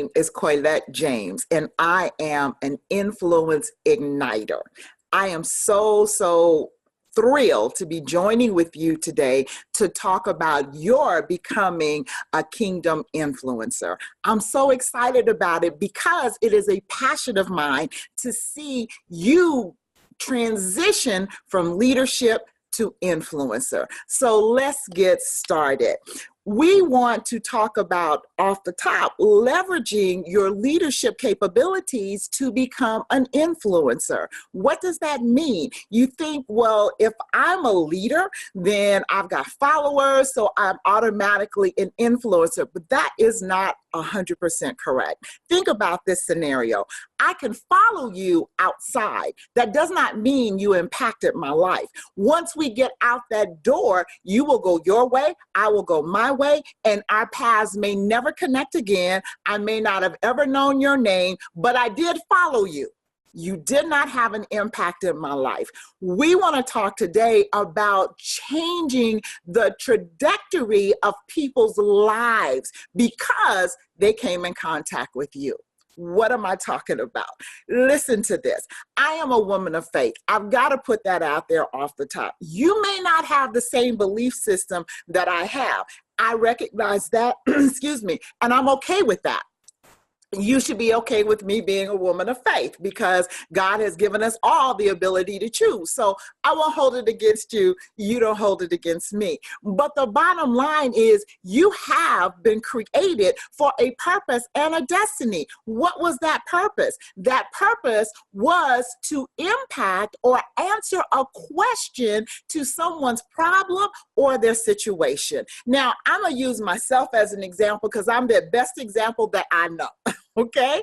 name is Coylette James, and I am an influence igniter. I am so thrilled to be joining with you today to talk about your becoming a kingdom influencer. I'm so excited about it because it is a passion of mine to see you transition from leadership to influencer. So let's get started. We want to talk about, off the top, leveraging your leadership capabilities to become an influencer. What does that mean? You think, well, if I'm a leader, then I've got followers, so I'm automatically an influencer. But that is not 100% correct. Think about this scenario. I can follow you outside. That does not mean you impacted my life. Once we get out that door, you will go your way, I will go my way, and our paths may never connect again. I may not have ever known your name, but I did follow you. You did not have an impact in my life. We want to talk today about changing the trajectory of people's lives because they came in contact with you. What am I talking about? Listen to this. I am a woman of faith. I've got to put that out there off the top. You may not have the same belief system that I have. I recognize that, excuse me, and I'm okay with that. You should be okay with me being a woman of faith because God has given us all the ability to choose. So I won't hold it against you. You don't hold it against me. But the bottom line is you have been created for a purpose and a destiny. What was that purpose? That purpose was to impact or answer a question to someone's problem or their situation. Now, I'm going to use myself as an example because I'm the best example that I know. Okay,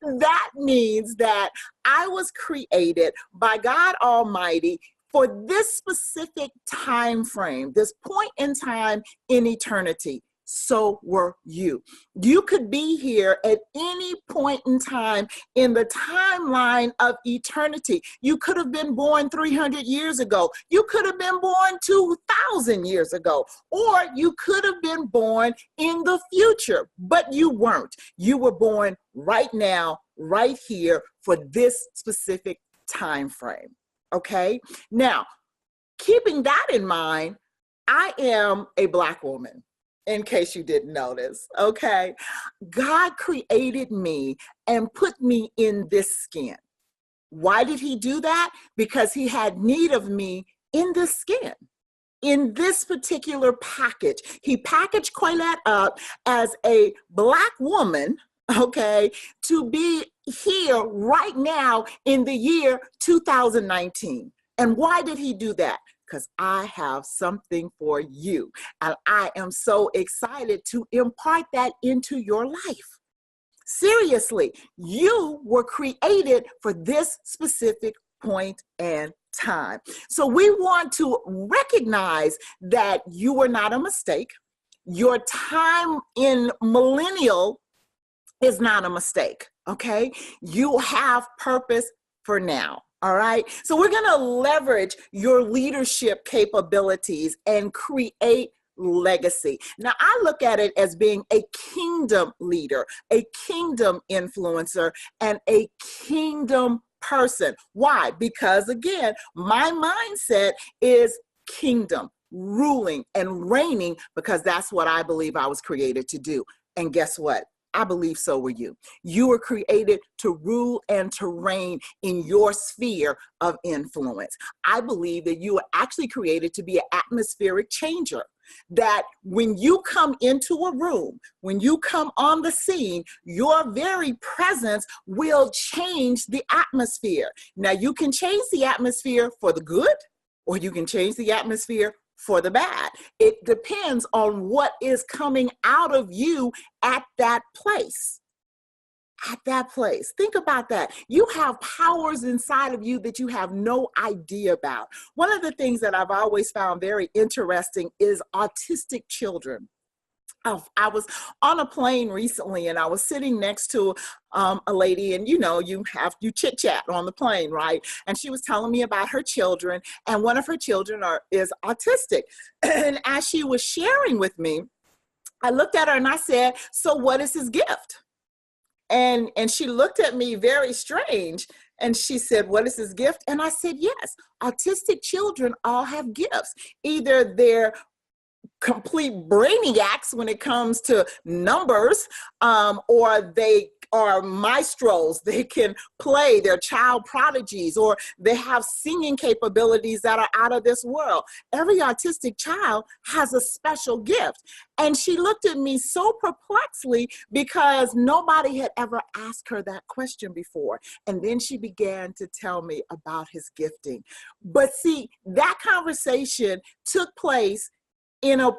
that means that I was created by God Almighty for this specific time frame, this point in time in eternity. So were you. You could be here at any point in time in the timeline of eternity. You could have been born 300 years ago. You could have been born 2,000 years ago, or you could have been born in the future, but you weren't. You were born right now, right here for this specific time frame. Okay? Now, keeping that in mind, I am a Black woman. In case you didn't notice, okay? God created me and put me in this skin. Why did he do that? Because he had need of me in this skin, in this particular package. He packaged Coylette up as a Black woman, okay, to be here right now in the year 2019. And why did he do that? Because I have something for you. And I am so excited to impart that into your life. Seriously, you were created for this specific point and time. So we want to recognize that you were not a mistake. Your time in millennial is not a mistake, okay? You have purpose for now. All right, so we're going to leverage your leadership capabilities and create legacy. Now, I look at it as being a kingdom leader, a kingdom influencer, and a kingdom person. Why? Because again, my mindset is kingdom, ruling and reigning, because that's what I believe I was created to do. And guess what? I believe so were you. You were created to rule and to reign in your sphere of influence. I believe that you were actually created to be an atmospheric changer. That when you come into a room, when you come on the scene, your very presence will change the atmosphere. Now, you can change the atmosphere for the good, or you can change the atmosphere for the bad. It depends on what is coming out of you at that place. At that place. Think about that. You have powers inside of you that you have no idea about. One of the things that I've always found very interesting is autistic children. I was on a plane recently and I was sitting next to a lady, and you know, you chit chat on the plane, right? And she was telling me about her children, and one of her children is autistic. And as she was sharing with me, I looked at her and I said, so what is his gift? And she looked at me very strange. And she said, what is his gift? And I said, yes, autistic children all have gifts. Either they're complete brainiacs when it comes to numbers, or they are maestros. They can play, they're child prodigies, or they have singing capabilities that are out of this world. Every autistic child has a special gift. And she looked at me so perplexedly because nobody had ever asked her that question before. And then she began to tell me about his gifting. But see, that conversation took place in a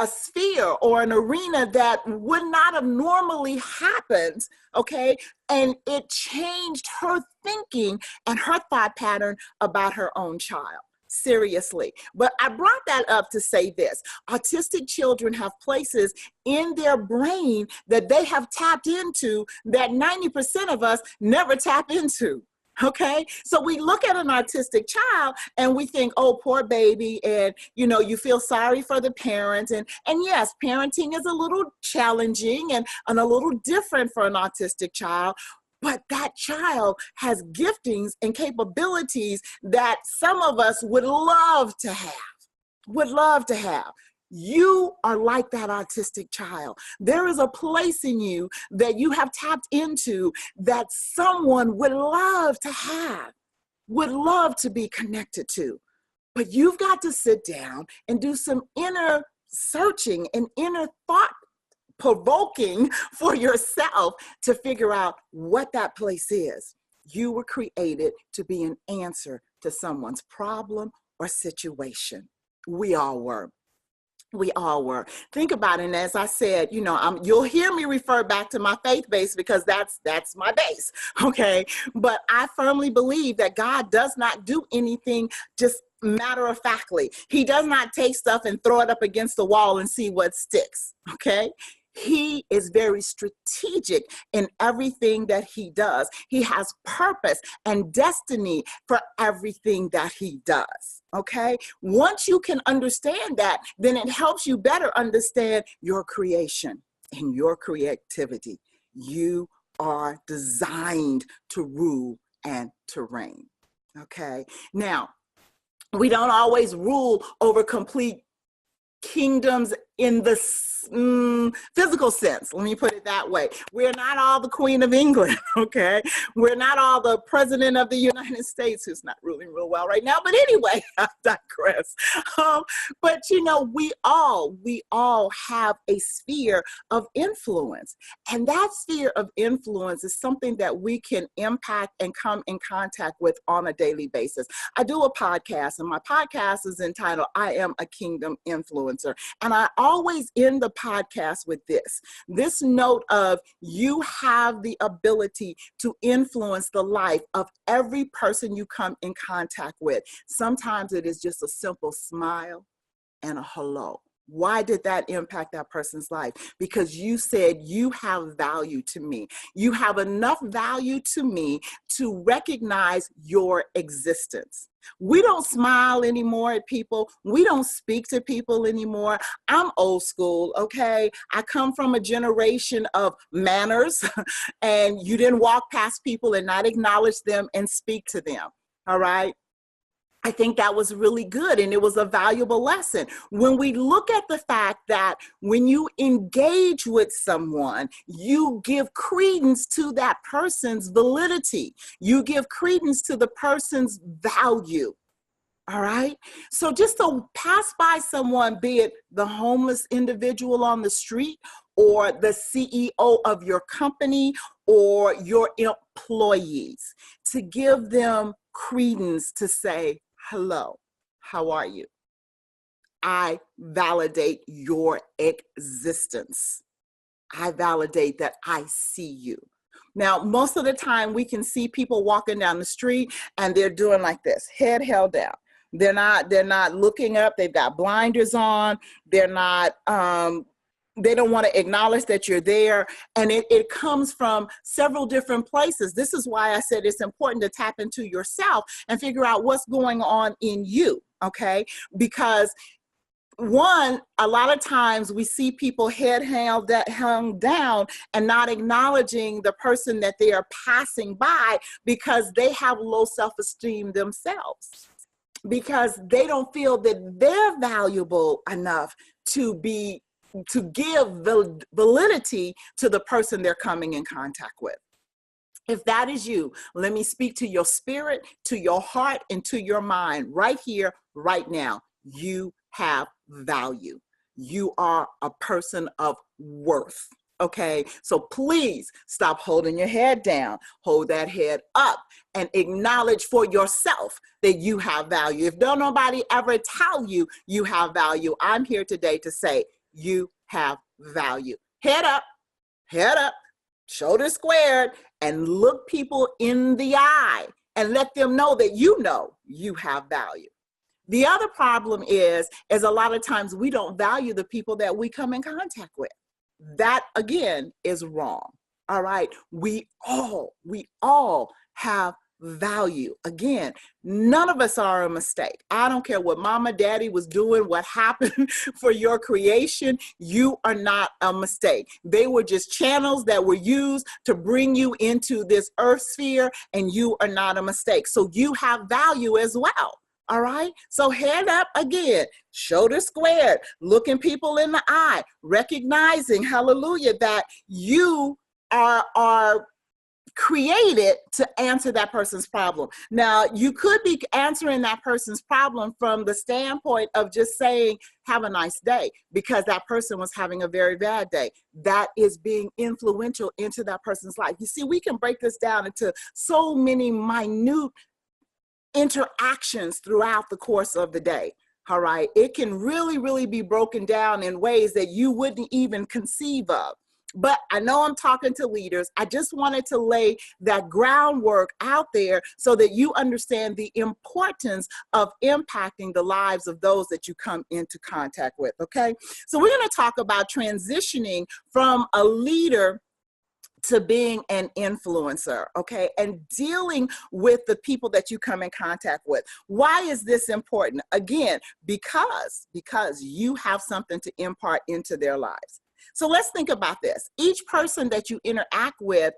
sphere or an arena that would not have normally happened, okay? And it changed her thinking and her thought pattern about her own child. Seriously. But I brought that up to say this. Autistic children have places in their brain that they have tapped into that 90% of us never tap into. Okay, so we look at an autistic child and we think, oh, poor baby, and you feel sorry for the parents. And yes, parenting is a little challenging and a little different for an autistic child, but that child has giftings and capabilities that some of us would love to have. You are like that autistic child. There is a place in you that you have tapped into that someone would love to have, would love to be connected to. But you've got to sit down and do some inner searching and inner thought provoking for yourself to figure out what that place is. You were created to be an answer to someone's problem or situation. We all were. We all were. Think about it. And as I said, you'll hear me refer back to my faith base because that's my base. Okay. But I firmly believe that God does not do anything just matter of factly. He does not take stuff and throw it up against the wall and see what sticks. Okay. He is very strategic in everything that he does. He has purpose and destiny for everything that he does, okay? Once you can understand that, then it helps you better understand your creation and your creativity. You are designed to rule and to reign, okay? Now, we don't always rule over complete kingdoms in the physical sense. Let me put it that way. We're not all the Queen of England, okay? We're not all the President of the United States, who's not ruling real well right now. But anyway, I digress. But we all have a sphere of influence. And that sphere of influence is something that we can impact and come in contact with on a daily basis. I do a podcast, and my podcast is entitled, I Am a Kingdom Influencer. And I always end the podcast with this note of you have the ability to influence the life of every person you come in contact with. Sometimes it is just a simple smile and a hello. Why did that impact that person's life? Because you said you have value to me. You have enough value to me to recognize your existence. We don't smile anymore at people. We don't speak to people anymore. I'm old school, okay? I come from a generation of manners, and you didn't walk past people and not acknowledge them and speak to them, all right? I think that was really good, and it was a valuable lesson. When we look at the fact that when you engage with someone, you give credence to that person's validity. You give credence to the person's value. All right. So just to pass by someone, be it the homeless individual on the street or the CEO of your company or your employees, to give them credence to say, hello, how are you? I validate your existence. I validate that I see you. Now, most of the time we can see people walking down the street and they're doing like this, head held down. They're not looking up. They've got blinders on. They're not, they don't want to acknowledge that you're there. And it comes from several different places. This is why I said it's important to tap into yourself and figure out what's going on in you, okay? Because one, a lot of times we see people head hung down and not acknowledging the person that they are passing by because they have low self-esteem themselves, because they don't feel that they're valuable enough to give validity to the person they're coming in contact with. If that is you, let me speak to your spirit, to your heart, and to your mind right here, right now. You have value. You are a person of worth. Okay, so please stop holding your head down. Hold that head up and acknowledge for yourself that you have value. If don't nobody ever tell you you have value, I'm here today to say you have value. Head up, shoulders squared, and look people in the eye and let them know that you have value. The other problem is a lot of times we don't value the people that we come in contact with. That again is wrong. All right. We all have value. Again, none of us are a mistake. I don't care what mama, daddy was doing, what happened for your creation. You are not a mistake. They were just channels that were used to bring you into this earth sphere, and you are not a mistake. So you have value as well. All right. So head up again, shoulder squared, looking people in the eye, recognizing, hallelujah, that you are created to answer that person's problem. Now, you could be answering that person's problem from the standpoint of just saying, have a nice day, because that person was having a very bad day. That is being influential into that person's life. You see, we can break this down into so many minute interactions throughout the course of the day. All right. It can really be broken down in ways that you wouldn't even conceive of. But I know I'm talking to leaders. I just wanted to lay that groundwork out there so that you understand the importance of impacting the lives of those that you come into contact with. Okay. So we're going to talk about transitioning from a leader to being an influencer, okay, and dealing with the people that you come in contact with. Why is this important? Again, because you have something to impart into their lives. So let's think about this. Each person that you interact with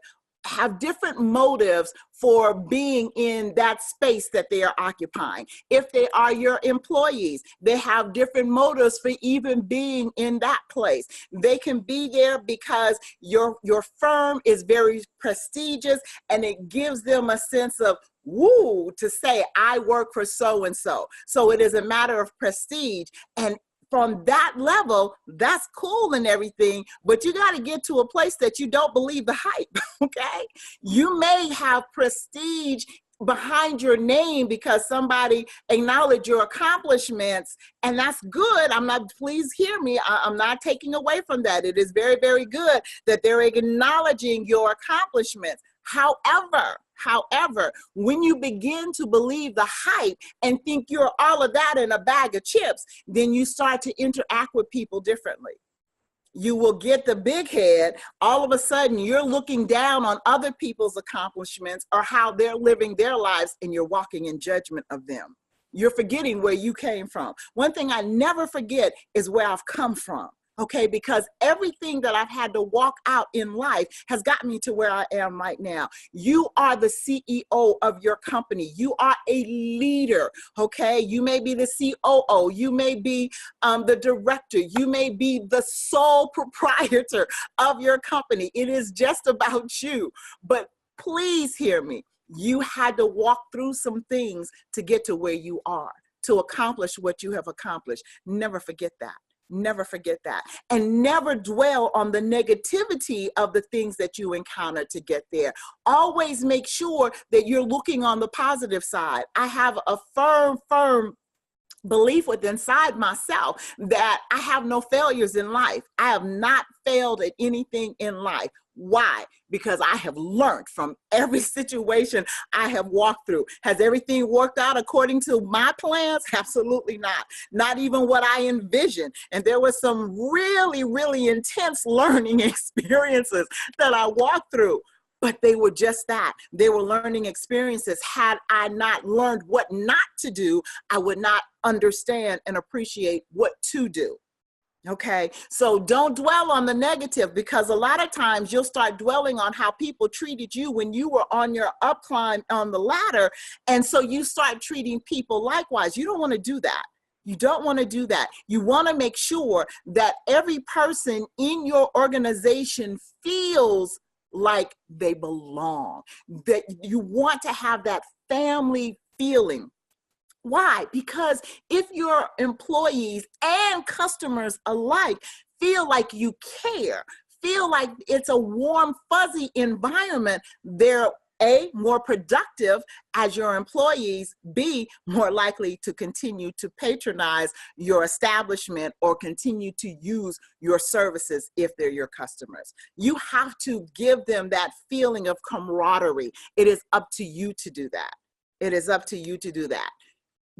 have different motives for being in that space that they are occupying. If they are your employees, they have different motives for even being in that place. They can be there because your firm is very prestigious and it gives them a sense of woo to say, I work for so-and-so. So it is a matter of prestige. And from that level, that's cool and everything, but you got to get to a place that you don't believe the hype, okay? You may have prestige behind your name because somebody acknowledged your accomplishments, and that's good. Please hear me, I'm not taking away from that. It is very, very good that they're acknowledging your accomplishments. However, when you begin to believe the hype and think you're all of that in a bag of chips, then you start to interact with people differently. You will get the big head. All of a sudden, you're looking down on other people's accomplishments or how they're living their lives, and you're walking in judgment of them. You're forgetting where you came from. One thing I never forget is where I've come from. Okay, because everything that I've had to walk out in life has gotten me to where I am right now. You are the CEO of your company. You are a leader, okay? You may be the COO. You may be the director. You may be the sole proprietor of your company. It is just about you. But please hear me. You had to walk through some things to get to where you are, to accomplish what you have accomplished. Never forget that. Never forget that. And never dwell on the negativity of the things that you encounter to get there. Always make sure that you're looking on the positive side. I have a firm belief within inside myself that I have no failures in life. I have not failed at anything in life. Why? Because I have learned from every situation I have walked through. Has everything worked out according to my plans? Absolutely not. Not even what I envisioned. And there was some really intense learning experiences that I walked through. but they were just that. They were learning experiences. Had I not learned what not to do, I would not understand and appreciate what to do. Okay, so don't dwell on the negative, because a lot of times you'll start dwelling on how people treated you when you were on your up climb on the ladder. And so you start treating people likewise. You don't want to do that. You don't want to do that. You want to make sure that every person in your organization feels like they belong, that you want to have that family feeling. Why? Because if your employees and customers alike feel like you care, feel like it's a warm, fuzzy environment, they're A, more productive as your employees, B, more likely to continue to patronize your establishment or continue to use your services if they're your customers. You have to give them that feeling of camaraderie. It is up to you to do that. It is up to you to do that,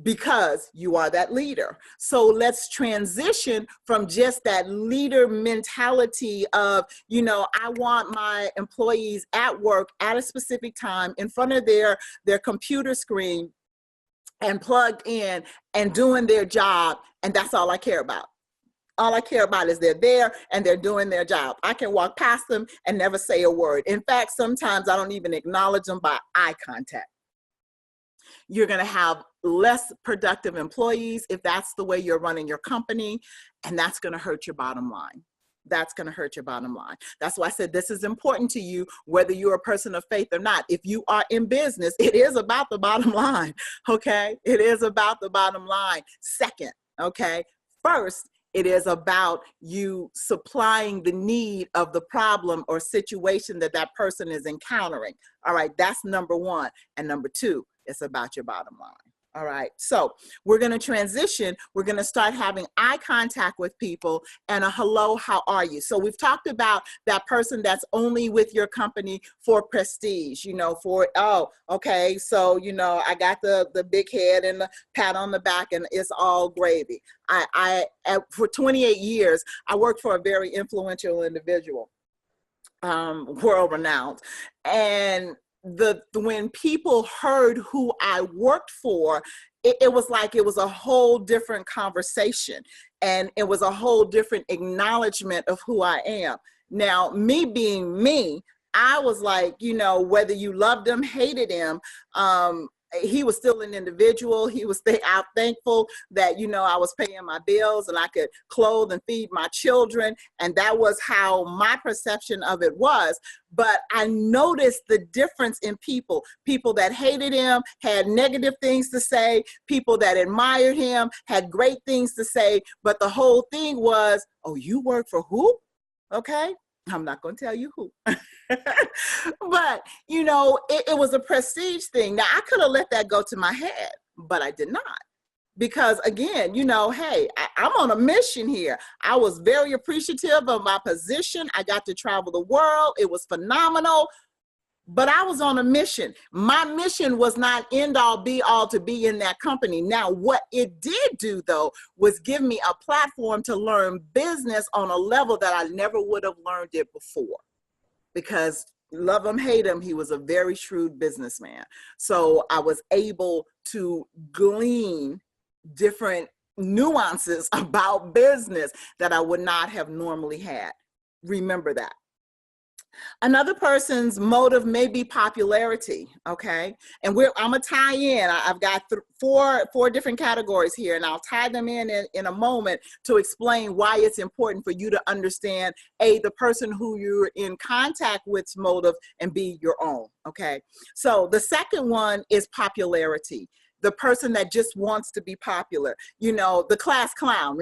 because you are that leader. So let's transition from just that leader mentality of, you know, I want my employees at work at a specific time in front of their computer screen and plugged in and doing their job, and that's all I care about. All I care about is they're there and they're doing their job. I can walk past them and never say a word. In fact, sometimes I don't even acknowledge them by eye contact. You're going to have less productive employees if that's the way you're running your company, and that's going to hurt your bottom line. That's going to hurt your bottom line. That's why I said this is important to you, whether you're a person of faith or not. If you are in business, it is about the bottom line, okay? It is about the bottom line. Second, okay? First, it is about you supplying the need of the problem or situation that that person is encountering. All right, that's number one. And number two, it's about your bottom line. All right, so we're going to transition. We're going to start having eye contact with people and a hello, how are you? So we've talked about that person that's only with your company for prestige, you know, for, oh, okay, so, you know, I got the big head and the pat on the back and it's all gravy. For 28 years, I worked for a very influential individual, world-renowned, and when people heard who I worked for, it was like it was a whole different conversation, and it was a whole different acknowledgement of who I am. Now, me being me, I was like, you know, whether you loved him, hated him, he was still an individual. He was out thankful that, you know, I was paying my bills and I could clothe and feed my children. And that was how my perception of it was. But I noticed the difference in people that hated him, had negative things to say, people that admired him, had great things to say. But the whole thing was, oh, you work for who? Okay. I'm not going to tell you who, but you know, it was a prestige thing. Now I could have let that go to my head, but I did not, because again, you know, hey, I'm on a mission here. I was very appreciative of my position. I got to travel the world. It was phenomenal, but I was on a mission. My mission was not end all be all to be in that company. Now, what it did do though, was give me a platform to learn business on a level that I never would have learned it before, because love him, hate him, he was a very shrewd businessman. So I was able to glean different nuances about business that I would not have normally had. Remember that. Another person's motive may be popularity, okay? And I'm gonna tie in. I've got four different categories here, and I'll tie them in a moment to explain why it's important for you to understand, A, the person who you're in contact with's motive, and B, your own, okay? So the second one is popularity. The person that just wants to be popular. You know, the class clown.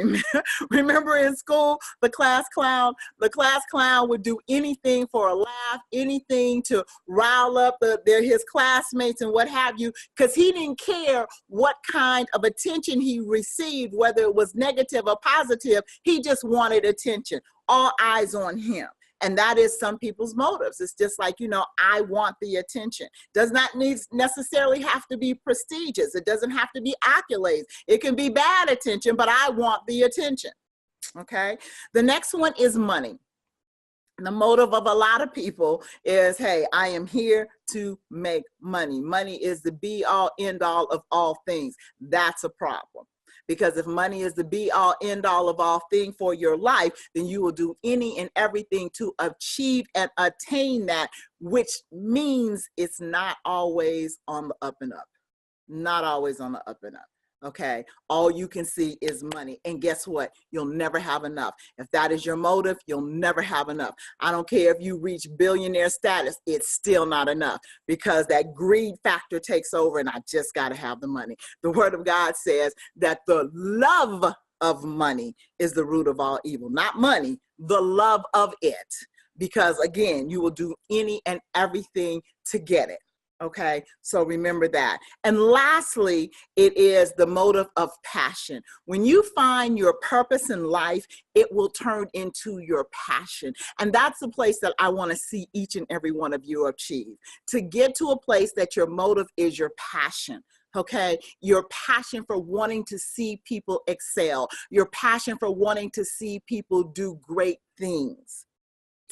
Remember in school, the class clown? The class clown would do anything for a laugh, anything to rile up his classmates and what have you, because he didn't care what kind of attention he received, whether it was negative or positive. He just wanted attention. All eyes on him. And that is some people's motives. It's just like, you know, I want the attention. Does not necessarily have to be prestigious. It doesn't have to be accolades. It can be bad attention, but I want the attention. Okay. The next one is money. The motive of a lot of people is, hey, I am here to make money. Money is the be all end all of all things. That's a problem. Because if money is the be all end all of all thing for your life, then you will do any and everything to achieve and attain that, which means it's not always on the up and up. Not always on the up and up. Okay, all you can see is money. And guess what? You'll never have enough. If that is your motive, you'll never have enough. I don't care if you reach billionaire status, it's still not enough, because that greed factor takes over and I just got to have the money. The word of God says that the love of money is the root of all evil. Not money, the love of it. Because again, you will do any and everything to get it. Okay, so remember that. And lastly, it is the motive of passion. When you find your purpose in life, it will turn into your passion. And that's the place that I want to see each and every one of you achieve. To get to a place that your motive is your passion. Okay, your passion for wanting to see people excel, your passion for wanting to see people do great things.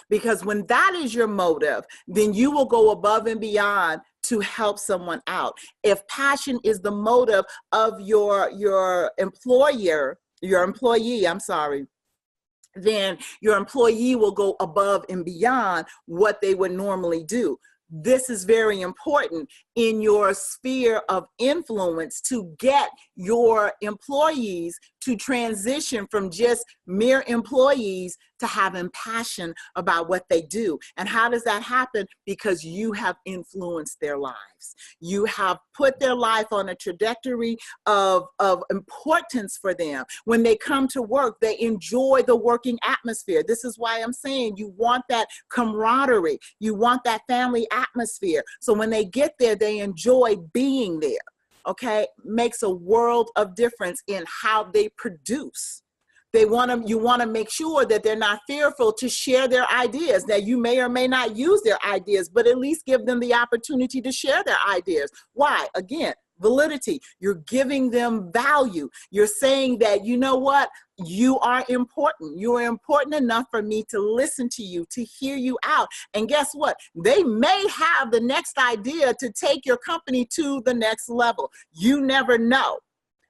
Because when that is your motive, then you will go above and beyond to help someone out. If passion is the motive of your employee, I'm sorry, then your employee will go above and beyond what they would normally do. This is very important in your sphere of influence to get your employees to transition from just mere employees to having passion about what they do. And how does that happen? Because you have influenced their lives. You have put their life on a trajectory of importance for them. When they come to work, they enjoy the working atmosphere. This is why I'm saying you want that camaraderie. You want that family atmosphere. So when they get there, they enjoy being there. Okay, makes a world of difference in how they produce. You want to make sure that they're not fearful to share their ideas. Now, you may or may not use their ideas, but at least give them the opportunity to share their ideas. Why? Again, validity. You're giving them value. You're saying that, you know what? You are important. You are important enough for me to listen to you, to hear you out. And guess what? They may have the next idea to take your company to the next level. You never know.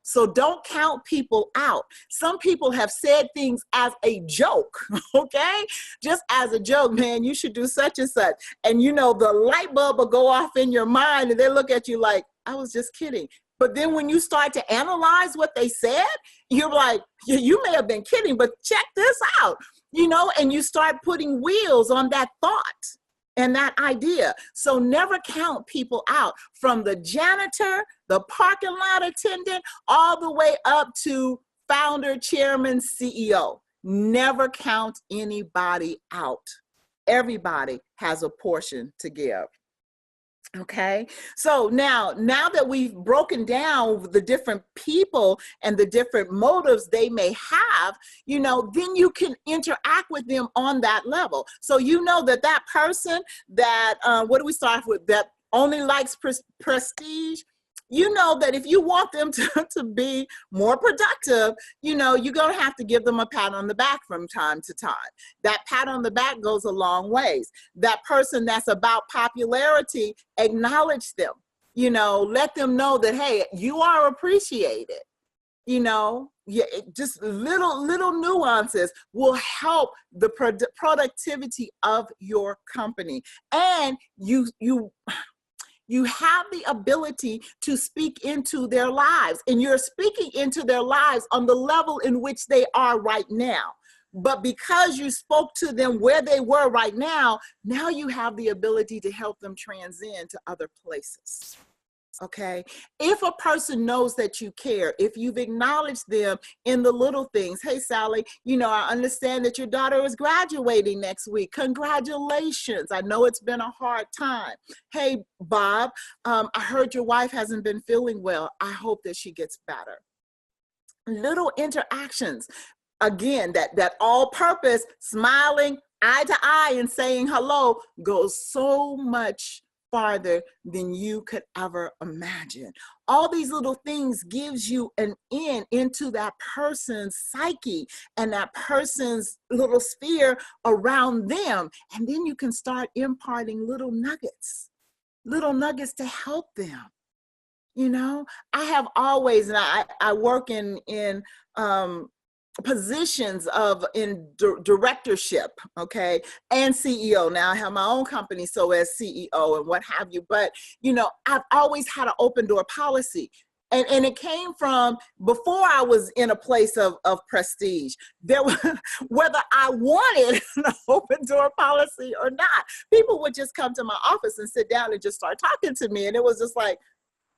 So don't count people out. Some people have said things as a joke, okay? Just as a joke, man, you should do such and such. And you know, the light bulb will go off in your mind and they look at you like, I was just kidding. But then when you start to analyze what they said, you're like, you may have been kidding, but check this out, you know, and you start putting wheels on that thought and that idea. So never count people out, from the janitor, the parking lot attendant, all the way up to founder, chairman, CEO. Never count anybody out. Everybody has a portion to give. Okay, so now that we've broken down the different people and the different motives they may have, you know, then you can interact with them on that level. So you know that person that, what do we start with, that only likes prestige, you know that if you want them to be more productive, you know, you're going to have to give them a pat on the back from time to time. That pat on the back goes a long ways. That person that's about popularity, acknowledge them, you know, let them know that, hey, you are appreciated. You know, yeah, just little nuances will help the productivity of your company. And you have the ability to speak into their lives, and you're speaking into their lives on the level in which they are right now. But because you spoke to them where they were right now, now you have the ability to help them transcend to other places. Okay, if a person knows that you care, if you've acknowledged them in the little things, hey, Sally, you know, I understand that your daughter is graduating next week. Congratulations. I know it's been a hard time. Hey, Bob, I heard your wife hasn't been feeling well. I hope that she gets better. Little interactions. Again, that all-purpose smiling eye to eye and saying hello goes so much farther than you could ever imagine. All these little things gives you an in into that person's psyche and that person's little sphere around them. And then you can start imparting little nuggets to help them. You know, I have always, and I work in positions in directorship, okay, and CEO. Now I have my own company, so as CEO and what have you, but you know, I've always had an open door policy. And it came from before I was in a place of prestige. There was, whether I wanted an open door policy or not, people would just come to my office and sit down and just start talking to me. And it was just like,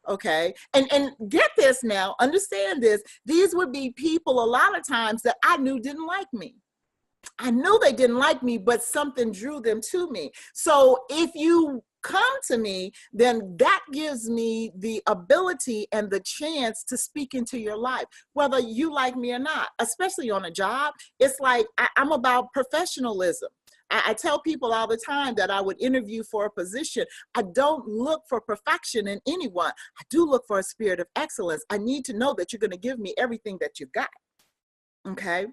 okay. And get this now, understand this. These would be people a lot of times that I knew didn't like me. I knew they didn't like me, but something drew them to me. So if you come to me, then that gives me the ability and the chance to speak into your life, whether you like me or not, especially on a job. It's like, I'm about professionalism. I tell people all the time that I would interview for a position. I don't look for perfection in anyone. I do look for a spirit of excellence. I need to know that you're going to give me everything that you've got. Okay.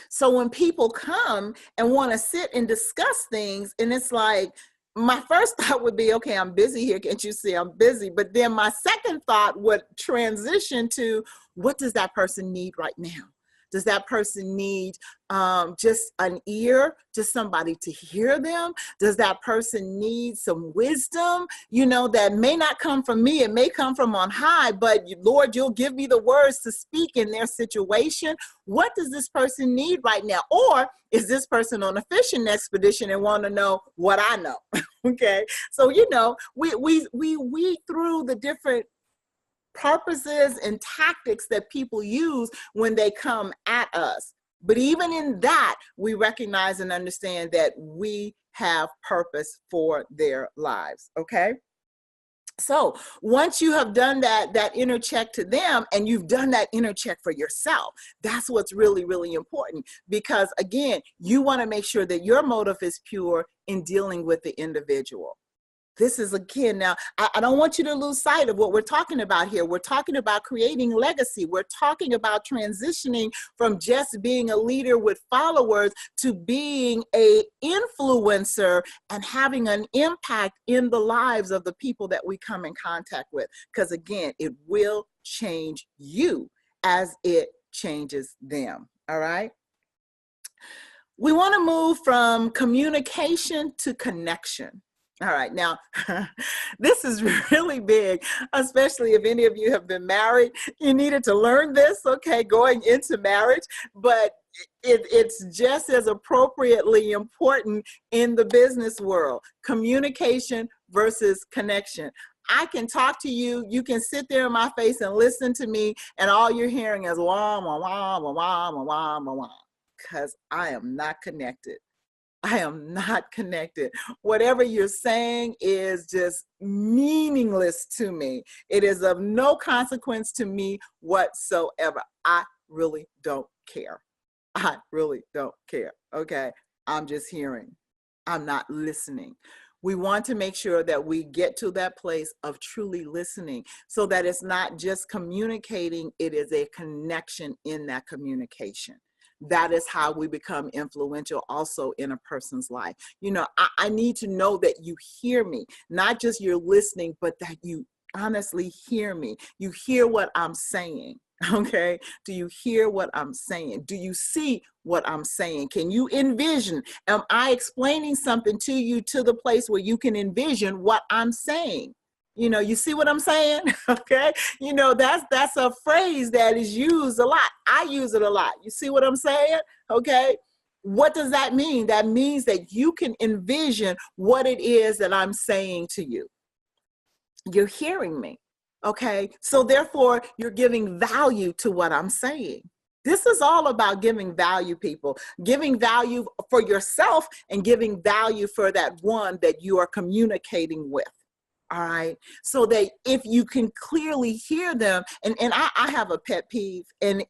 So when people come and want to sit and discuss things, and it's like, my first thought would be, okay, I'm busy here. Can't you see I'm busy? But then my second thought would transition to, what does that person need right now? Does that person need just an ear, just somebody to hear them? Does that person need some wisdom, you know, that may not come from me, it may come from on high, but Lord, you'll give me the words to speak in their situation. What does this person need right now? Or is this person on a fishing expedition and want to know what I know? Okay, so, you know, we weed through the different purposes and tactics that people use when they come at us. But even in that, we recognize and understand that we have purpose for their lives, okay? So once you have done that inner check to them, and you've done that inner check for yourself, that's what's really, really important. Because again, you want to make sure that your motive is pure in dealing with the individual. This is, again, now, I don't want you to lose sight of what we're talking about here. We're talking about creating legacy. We're talking about transitioning from just being a leader with followers to being an influencer and having an impact in the lives of the people that we come in contact with. Because again, it will change you as it changes them, all right? We want to move from communication to connection. All right, now, this is really big, especially if any of you have been married. You needed to learn this, okay, going into marriage, but it's just as appropriately important in the business world. Communication versus connection. I can talk to you, you can sit there in my face and listen to me, and all you're hearing is wah, wah, wah, wah, wah, wah, wah, wah, wah, because I am not connected. I am not connected. Whatever you're saying is just meaningless to me. It is of no consequence to me whatsoever. I really don't care. I really don't care. Okay. I'm just hearing. I'm not listening. We want to make sure that we get to that place of truly listening so that it's not just communicating, it is a connection in that communication. That is how we become influential also in a person's life. You know, I need to know that you hear me, not just you're listening, but that you honestly hear me. You hear what I'm saying, okay? Do you hear what I'm saying? Do you see what I'm saying? Can you envision? Am I explaining something to you to the place where you can envision what I'm saying? You know, you see what I'm saying? Okay. You know, that's a phrase that is used a lot. I use it a lot. You see what I'm saying? Okay. What does that mean? That means that you can envision what it is that I'm saying to you. You're hearing me. Okay. So therefore, you're giving value to what I'm saying. This is all about giving value, people, giving value for yourself and giving value for that one that you are communicating with. All right. So that if you can clearly hear them, and I have a pet peeve, and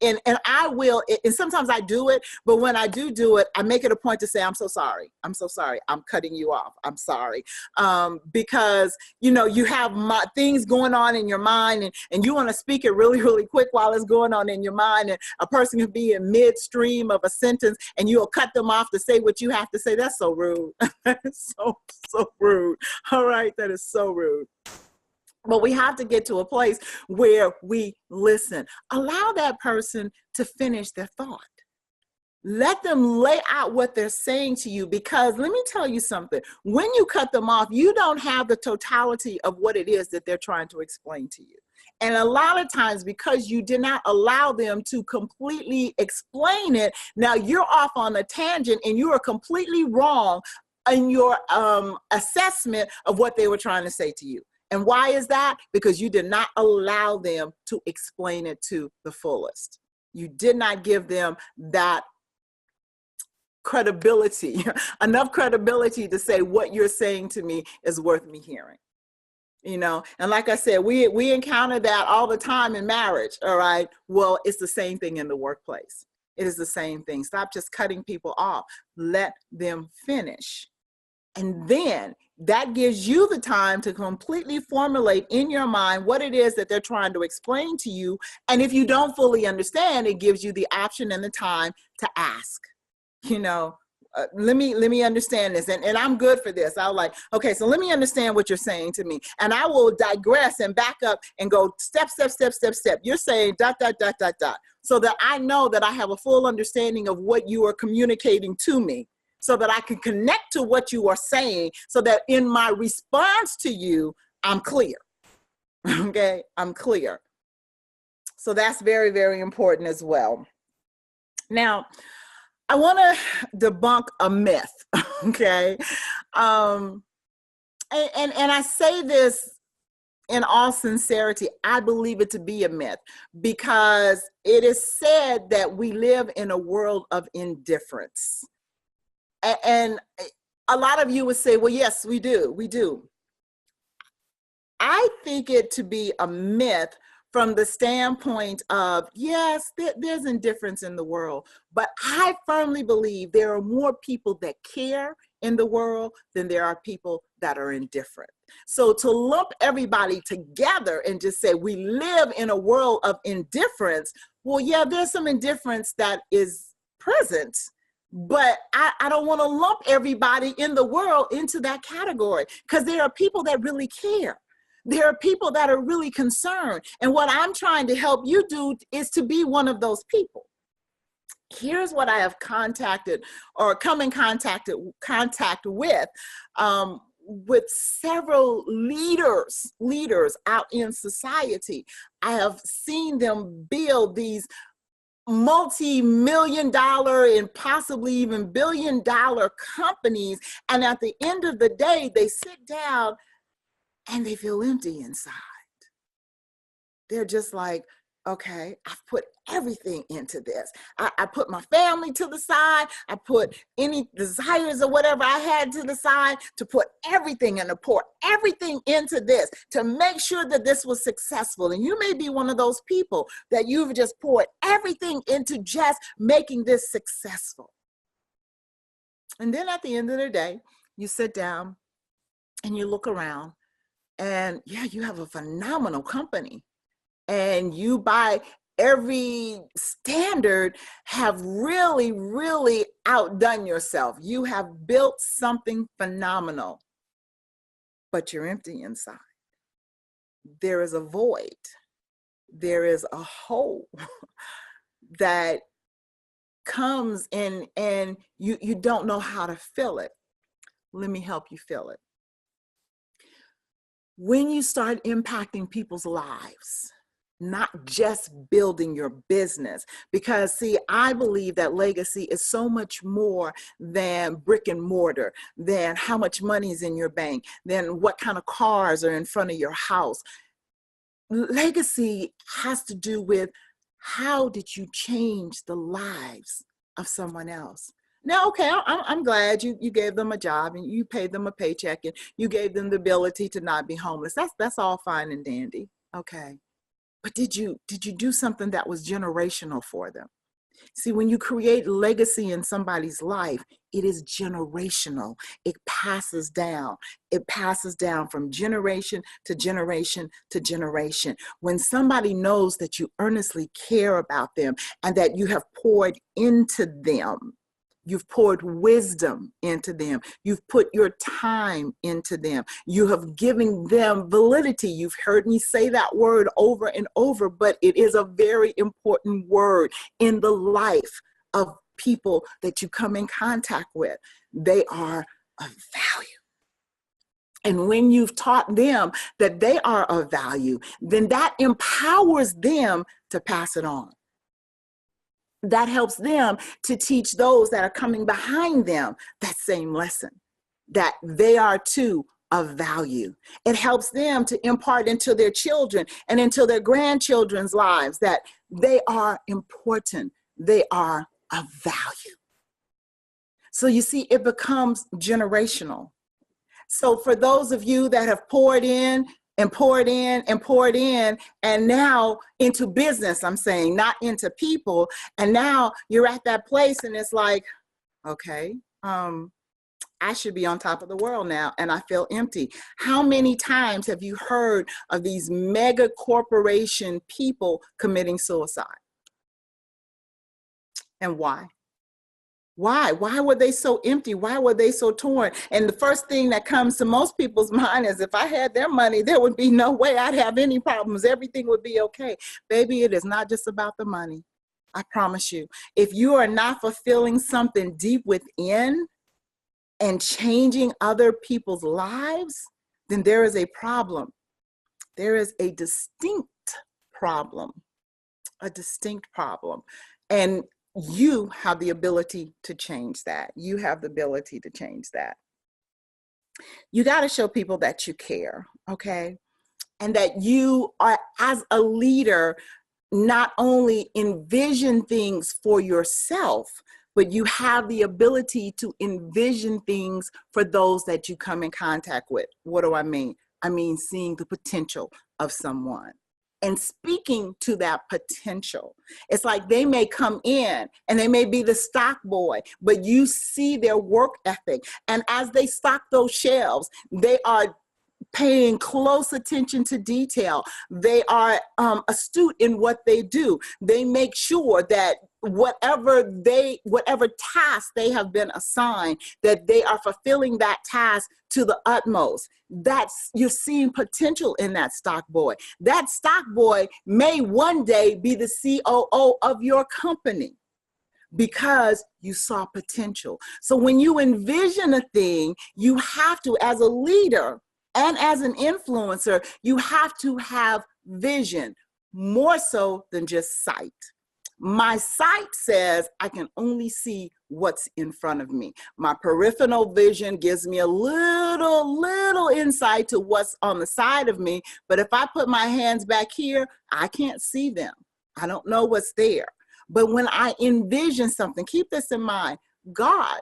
I will, and sometimes I do it, but when I do it, I make it a point to say, I'm so sorry. I'm so sorry. I'm cutting you off. I'm sorry. Because, you know, you have things going on in your mind, and you want to speak it really, really quick while it's going on in your mind. And a person can be in midstream of a sentence and you'll cut them off to say what you have to say. That's so rude. That's so rude. All right. That is so rude. But we have to get to a place where we listen. Allow that person to finish their thought. Let them lay out what they're saying to you, because let me tell you something. When you cut them off, you don't have the totality of what it is that they're trying to explain to you. And a lot of times, because you did not allow them to completely explain it, now you're off on a tangent and you are completely wrong in your assessment of what they were trying to say to you. And why is that? Because you did not allow them to explain it to the fullest. You did not give them that credibility, enough credibility to say what you're saying to me is worth me hearing. You know, and like I said, we encounter that all the time in marriage. All right. Well, it's the same thing in the workplace. It is the same thing. Stop just cutting people off. Let them finish. And then that gives you the time to completely formulate in your mind what it is that they're trying to explain to you. And if you don't fully understand, it gives you the option and the time to ask, you know, let me understand this. And I'm good for this. I'll like, okay, so let me understand what you're saying to me. And I will digress and back up and go step. You're saying ... so that I know that I have a full understanding of what you are communicating to me, so that I can connect to what you are saying, so that in my response to you, I'm clear. Okay, I'm clear. So that's very, very important as well. Now, I want to debunk a myth, okay? And I say this in all sincerity. I believe it to be a myth, because it is said that we live in a world of indifference. And a lot of you would say, well, yes, we do. I think it to be a myth from the standpoint of, yes, there's indifference in the world, but I firmly believe there are more people that care in the world than there are people that are indifferent. So to lump everybody together and just say we live in a world of indifference, well, yeah, there's some indifference that is present, but I don't want to lump everybody in the world into that category, because there are people that really care. There are people that are really concerned. And what I'm trying to help you do is to be one of those people. Here's what I have contacted or come in contact with several leaders out in society. I have seen them build these multi-million-dollar and possibly even billion-dollar companies. And at the end of the day, they sit down and they feel empty inside. They're just like, okay, I've put everything into this. I put my family to the side. I put any desires or whatever I had to the side to put everything and to pour everything into this to make sure that this was successful. And you may be one of those people that you've just poured everything into just making this successful. And then at the end of the day, you sit down and you look around, and yeah, you have a phenomenal company. And you, by every standard, have really, really outdone yourself. You have built something phenomenal, but you're empty inside. There is a void. There is a hole that comes in, and you don't know how to fill it. Let me help you fill it. When you start impacting people's lives, not just building your business, because see, I believe that legacy is so much more than brick and mortar, than how much money is in your bank, than what kind of cars are in front of your house. Legacy has to do with how did you change the lives of someone else? Now, okay, I'm glad you gave them a job and you paid them a paycheck and you gave them the ability to not be homeless. That's all fine and dandy. Okay. But did you do something that was generational for them? See, when you create legacy in somebody's life, it is generational. It passes down. It passes down from generation to generation to generation. When somebody knows that you earnestly care about them and that you have poured into them, you've poured wisdom into them. You've put your time into them. You have given them validity. You've heard me say that word over and over, but it is a very important word in the life of people that you come in contact with. They are of value. And when you've taught them that they are of value, then that empowers them to pass it on. That helps them to teach those that are coming behind them that same lesson, that they are too of value. It helps them to impart into their children and into their grandchildren's lives that they are important, they are of value. So you see, it becomes generational. So for those of you that have poured in and poured in and poured in, and now into business, I'm saying, not into people, and now you're at that place and it's like, okay, I should be on top of the world now, and I feel empty. How many times have you heard of these mega corporation people committing suicide? And why? Why? Why were they so empty? Why were they so torn? And the first thing that comes to most people's mind is, if I had their money, there would be no way I'd have any problems. Everything would be okay. Baby, it is not just about the money. I promise you. If you are not fulfilling something deep within and changing other people's lives, then there is a problem. There is a distinct problem. A distinct problem. And you have the ability to change that. You have the ability to change that. You got to show people that you care, okay? And that you are, as a leader, not only envision things for yourself, but you have the ability to envision things for those that you come in contact with. What do I mean? I mean seeing the potential of someone and speaking to that potential. It's like they may come in and they may be the stock boy, but you see their work ethic. And as they stock those shelves, they are paying close attention to detail. They are astute in what they do. They make sure that whatever task they have been assigned, that they are fulfilling that task to the utmost. You're seeing potential in that stock boy. That stock boy may one day be the COO of your company, because you saw potential. So when you envision a thing, you have to, as a leader and as an influencer, you have to have vision, more so than just sight. My sight says I can only see what's in front of me. My peripheral vision gives me a little insight to what's on the side of me. But if I put my hands back here, I can't see them. I don't know what's there. But when I envision something, keep this in mind, God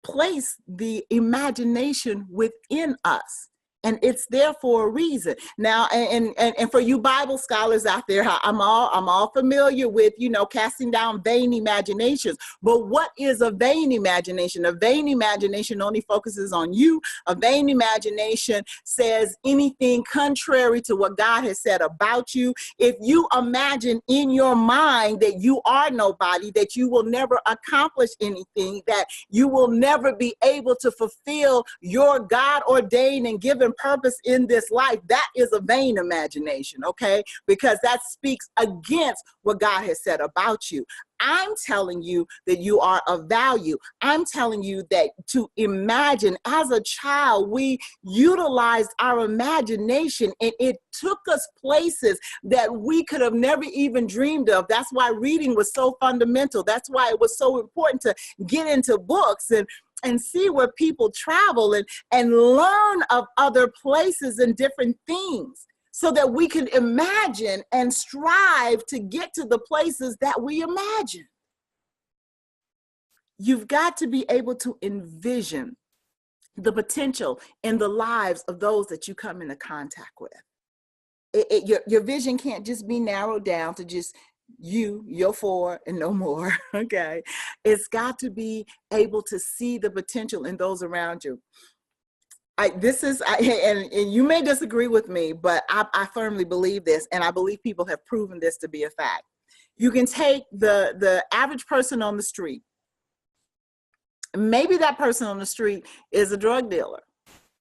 placed the imagination within us. And it's there for a reason. Now, and for you Bible scholars out there, I'm all familiar with, casting down vain imaginations. But what is a vain imagination? A vain imagination only focuses on you. A vain imagination says anything contrary to what God has said about you. If you imagine in your mind that you are nobody, that you will never accomplish anything, that you will never be able to fulfill your God-ordained and given purpose in this life, that is a vain imagination, okay? Because that speaks against what God has said about you. I'm telling you that you are of value. I'm telling you that to imagine, as a child, we utilized our imagination and it took us places that we could have never even dreamed of. That's why reading was so fundamental. That's why it was so important to get into books and see where people travel and learn of other places and different things, so that we can imagine and strive to get to the places that we imagine. You've got to be able to envision the potential in the lives of those that you come into contact with. Your vision can't just be narrowed down to just your four and no more, okay? It's got to be able to see the potential in those around you. And you may disagree with me, but I firmly believe this, and I believe people have proven this to be a fact. You can take the average person on the street. Maybe that person on the street is a drug dealer.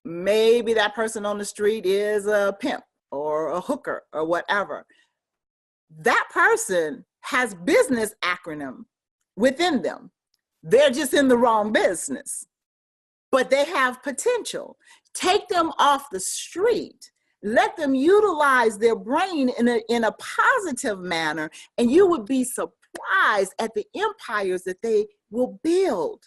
Maybe that person on the street is a pimp or a hooker or whatever. That person has business acronym within them. They're just in the wrong business, but they have potential. Take them off the street. Let them utilize their brain in a positive manner, and you would be surprised at the empires that they will build.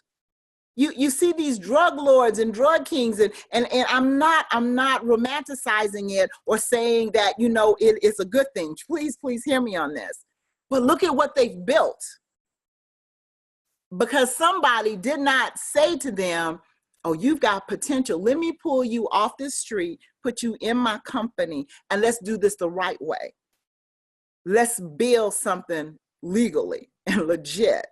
You see these drug lords and drug kings, and I'm not romanticizing it or saying that, you know, it's a good thing. Please hear me on this. But look at what they've built. Because somebody did not say to them, oh, you've got potential. Let me pull you off this street, put you in my company, and let's do this the right way. Let's build something legally and legit.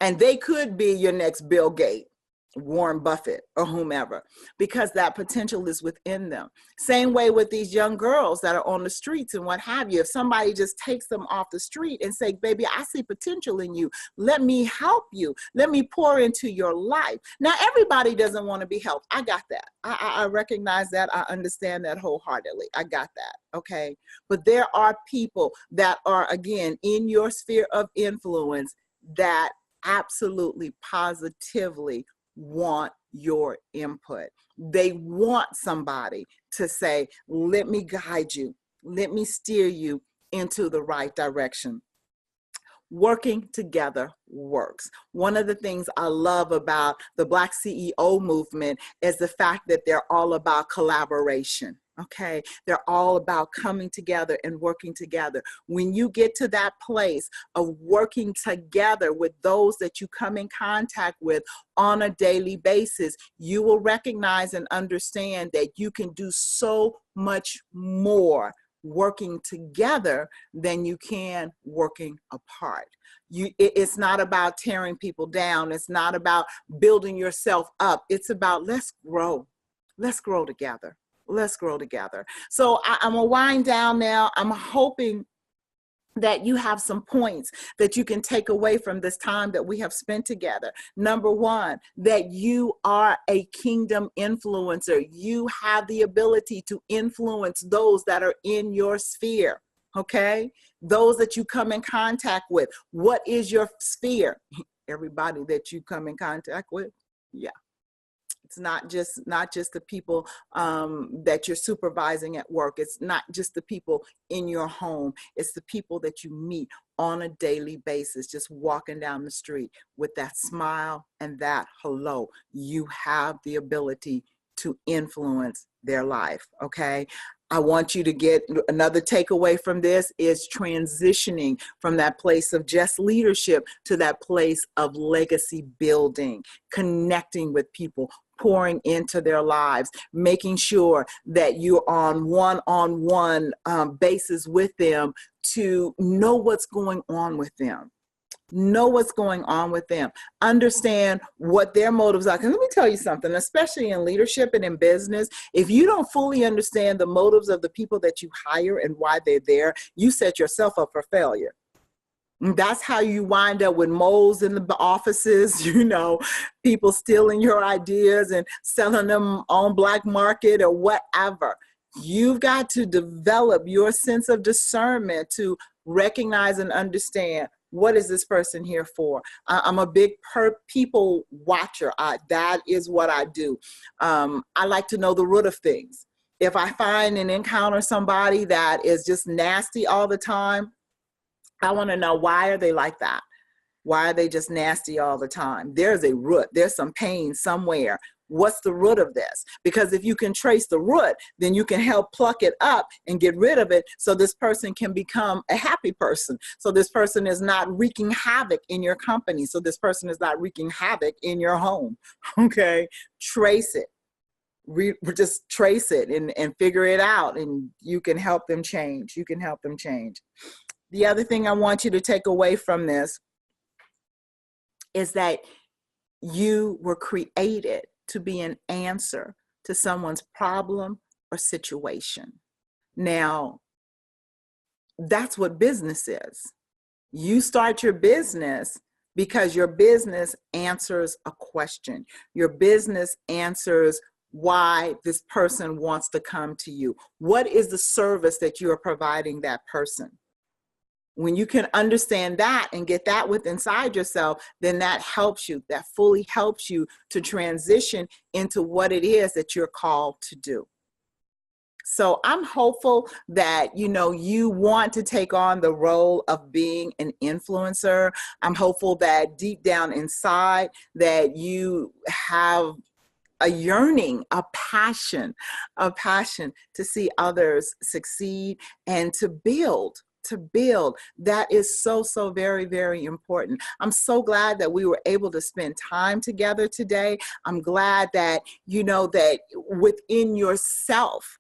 And they could be your next Bill Gates, Warren Buffett, or whomever, because that potential is within them. Same way with these young girls that are on the streets and what have you. If somebody just takes them off the street and say, baby, I see potential in you. Let me help you. Let me pour into your life. Now, everybody doesn't want to be helped. I got that. I recognize that. I understand that wholeheartedly. I got that. Okay. But there are people that are, again, in your sphere of influence that absolutely positively want your input. They want somebody to say, let me guide you, let me steer you into the right direction. Working together works. One of the things I love about the BlackCEO movement is the fact that they're all about collaboration. Okay, they're all about coming together and working together. When you get to that place of working together with those that you come in contact with on a daily basis, you will recognize and understand that you can do so much more working together than you can working apart. It's not about tearing people down. It's not about building yourself up. It's about let's grow. Let's grow together. Let's grow together. So I'm gonna wind down now. I'm hoping that you have some points that you can take away from this time that we have spent together. Number one, that you are a kingdom influencer. You have the ability to influence those that are in your sphere, okay? Those that you come in contact with. What is your sphere? Everybody that you come in contact with, yeah. It's not just the people that you're supervising at work. It's not just the people in your home. It's the people that you meet on a daily basis, just walking down the street with that smile and that hello. You have the ability to influence their life, okay? I want you to get another takeaway from this is transitioning from that place of just leadership to that place of legacy building, connecting with people, pouring into their lives, making sure that you're on one-on-one basis with them to know what's going on with them. Know what's going on with them. Understand what their motives are. Because let me tell you something, especially in leadership and in business, if you don't fully understand the motives of the people that you hire and why they're there, you set yourself up for failure. And that's how you wind up with moles in the offices, you know, people stealing your ideas and selling them on black market or whatever. You've got to develop your sense of discernment to recognize and understand, what is this person here for? I'm a big people watcher. That is what I do. I like to know the root of things. If I find and encounter somebody that is just nasty all the time, I want to know, why are they like that? Why are they just nasty all the time? There's a root. There's some pain somewhere. What's the root of this? Because if you can trace the root, then you can help pluck it up and get rid of it so this person can become a happy person. So this person is not wreaking havoc in your company. So this person is not wreaking havoc in your home. Okay? Trace it. Just trace it and figure it out, and you can help them change. You can help them change. The other thing I want you to take away from this is that you were created to be an answer to someone's problem or situation. Now, that's what business is. You start your business because your business answers a question. Your business answers why this person wants to come to you. What is the service that you are providing that person? When you can understand that and get that within inside yourself, then that helps you, that fully helps you to transition into what it is that you're called to do. So I'm hopeful that, you want to take on the role of being an influencer. I'm hopeful that deep down inside that you have a yearning, a passion to see others succeed and to build. That is so very, very important. I'm so glad that we were able to spend time together today. I'm glad that that within yourself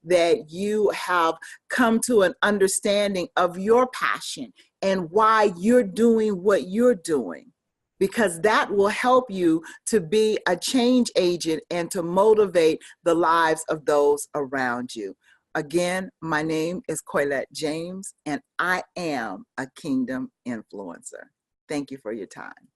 that you have come to an understanding of your passion and why you're doing what you're doing, because that will help you to be a change agent and to motivate the lives of those around you. Again, my name is Coylette James, and I am a Kingdom Influencer. Thank you for your time.